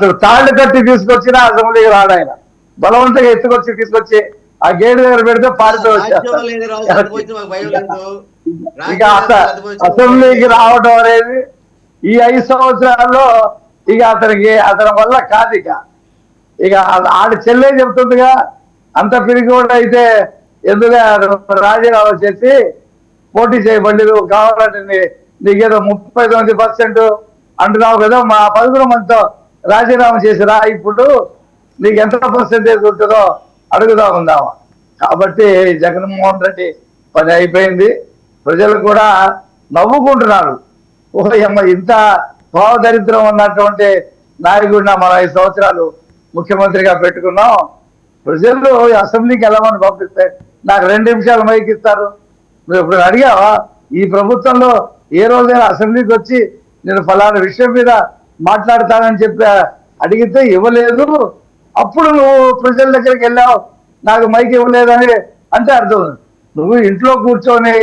అసలు తాళ్ళు కట్టి తీసుకొచ్చినా అసెంబ్లీకి రాడు ఆయన. బలవంతంగా తీసుకొచ్చి ఆ గేటు దగ్గర పెడితే పారితో వచ్చేస్తారు. ఇక అసెంబ్లీకి రావడం అనేది ఈ 5 సంవత్సరాల్లో ఇక అతని వల్ల కాదు. ఇక ఆడ చెల్లె చెప్తుందిగా, అంత పిరిగివాడు అయితే ఎందుకు రాజీనామా చేసి పోటీ చేయబడి కావాలంటే నీకేదో 39% అంటున్నావు కదా, మా 11 మందితో రాజీనామా చేసిరా, ఇప్పుడు నీకు ఎంత పర్సెంటేజ్ ఉంటుందో అడుగుదా ఉందామా. కాబట్టి జగన్మోహన్ రెడ్డి పని అయిపోయింది. ప్రజలు కూడా నవ్వుకుంటున్నారు. ఓహమ్మ, ఇంత భావదరిద్రం ఉన్నటువంటి నాయకుడిని మనం 5 సంవత్సరాలు ముఖ్యమంత్రిగా పెట్టుకున్నాం. ప్రజలు అసెంబ్లీకి వెళ్ళమని పంపిస్తే నాకు 2 నిమిషాలు మైక్ ఇస్తారు. నువ్వు ఇప్పుడు అడిగావా? ఈ ప్రభుత్వంలో ఏ రోజైనా అసెంబ్లీకి వచ్చి నేను ఫలానా విషయం మీద మాట్లాడతానని చెప్పి అడిగితే ఇవ్వలేదు. అప్పుడు నువ్వు ప్రజల దగ్గరికి వెళ్ళావు, నాకు మైక్ ఇవ్వలేదని అంటే అర్థం. నువ్వు ఇంట్లో కూర్చొని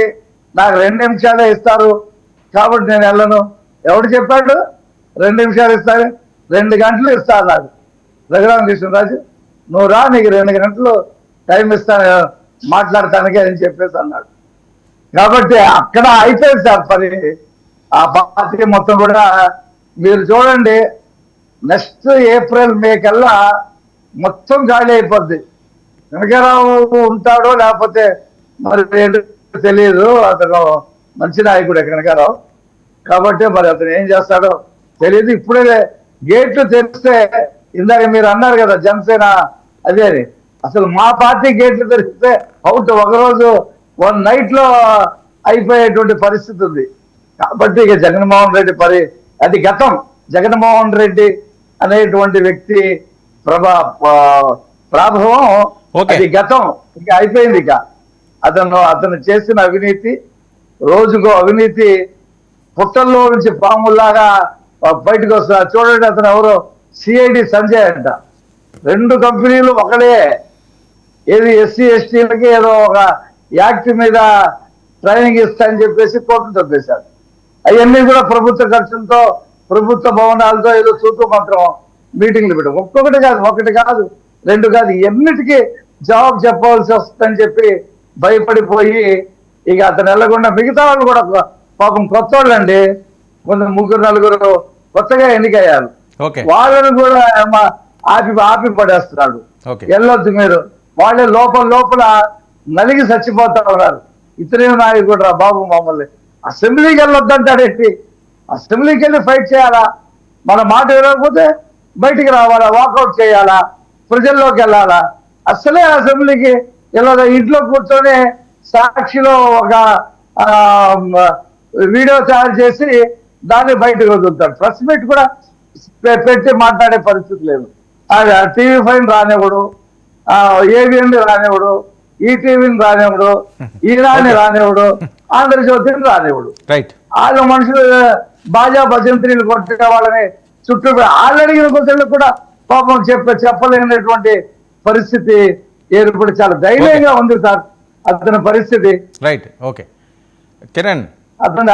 నాకు 2 నిమిషాలే ఇస్తారు కాబట్టి నేను వెళ్ళను. ఎవడు చెప్పాడు 2 నిమిషాలు ఇస్తారు? 2 గంటలు ఇస్తారు నాకు. రఘురామకృష్ణరాజు, నువ్వు రా, నీకు 2 గంటలు టైం ఇస్తాను మాట్లాడటానికి అని చెప్పేసి అన్నాడు. కాబట్టి అక్కడ అయిపోయింది సార్ పని. ఆ పార్టీ మొత్తం కూడా మీరు చూడండి, నెక్స్ట్ ఏప్రిల్ మే కల్లా మొత్తం ఖాళీ అయిపోద్ది. కనకారావు ఉంటాడో లేకపోతే మరి తెలియదు. అతను మంచి నాయకుడే కనకారావు, కాబట్టి మరి అతను ఏం చేస్తాడో తెలియదు. ఇప్పుడే గేట్లు తెరిస్తే, ఇందాక మీరు అన్నారు కదా జనసేన అదే, అసలు మా పార్టీ గేట్లు తెరిస్తే అవుట్ ఒకరోజు 1 నైట్ లో అయిపోయేటువంటి పరిస్థితి ఉంది. కాబట్టి ఇక జగన్మోహన్ రెడ్డి అది గతం. జగన్మోహన్ రెడ్డి అనేటువంటి వ్యక్తి ప్రాభవం అది గతం, ఇక అయిపోయింది. ఇక అతను చేసిన అవినీతి, రోజుకో అవినీతి పుట్టల్లో నుంచి పాముల్లాగా బయటకు వస్తారు. చూడండి, అతను ఎవరో సిఐడి సంజయ్ అంట. 2 కంపెనీలు ఒకడే. ఏది ఎస్సీ ఎస్టీలకి ఏదో ఒక యాక్ట్ మీద ట్రైనింగ్ ఇస్తా అని చెప్పేసి కోర్టు తప్పేశాడు. అవన్నీ కూడా ప్రభుత్వ ఖర్చులతో, ప్రభుత్వ భవనాలతో ఏదో చూతూ మాత్రం మీటింగ్లు పెట్టాం. ఒక్కొక్కటి కాదు, 1 కాదు, 2 కాదు, ఎన్నిటికీ జవాబు చెప్పవలసి వస్తుందని చెప్పి భయపడిపోయి ఇక అతను వెళ్ళకుండా మిగతా వాళ్ళు కూడా పాపం కొత్త వాళ్ళండి, కొంత 3-4 కొత్తగా ఎన్నికయ్యారు. వాళ్ళని కూడా ఆపి పడేస్తున్నాడు. వెళ్ళొద్దు మీరు, వాళ్ళే లోపల నలిగి చచ్చిపోతా ఉన్నారు. ఇతనే నాయకుడు రా బాబు, మమ్మల్ని అసెంబ్లీకి వెళ్ళొద్దంటాడేంటి? అసెంబ్లీకి వెళ్ళి ఫైట్ చేయాలా? మన మాట వినకపోతే బయటికి రావాలా, వాకౌట్ చేయాలా, ప్రజల్లోకి వెళ్ళాలా? అసలే అసెంబ్లీకి వెళ్ళదా, ఇంట్లో కూర్చొని సాక్షిలో ఒక వీడియో తయారు చేసి దాన్ని బయటకు వదులుతాడు. ప్రెస్ మీట్ కూడా పెట్టి మాట్లాడే పరిస్థితి లేదు. టీవీ ఫైన్ రానివ్వడు, ఏబిఎన్ రానివ్వడు, ఈటీవీని రానివ్వడు, ఈనాడిని రానివ్వడు, ఆంధ్రజ్యోతిని రానివ్వడు. వాళ్ళు మనుషులు బాజా భజంత్రీలు కొట్టే వాళ్ళని చుట్టూ వాళ్ళు అడిగిన క్వశ్చన్లు కూడా పాపం చెప్పలేనటువంటి పరిస్థితి ఏర్పడి చాలా ధైర్యంగా ఉంది సార్ అతని పరిస్థితి. Right, okay Kiran. అతను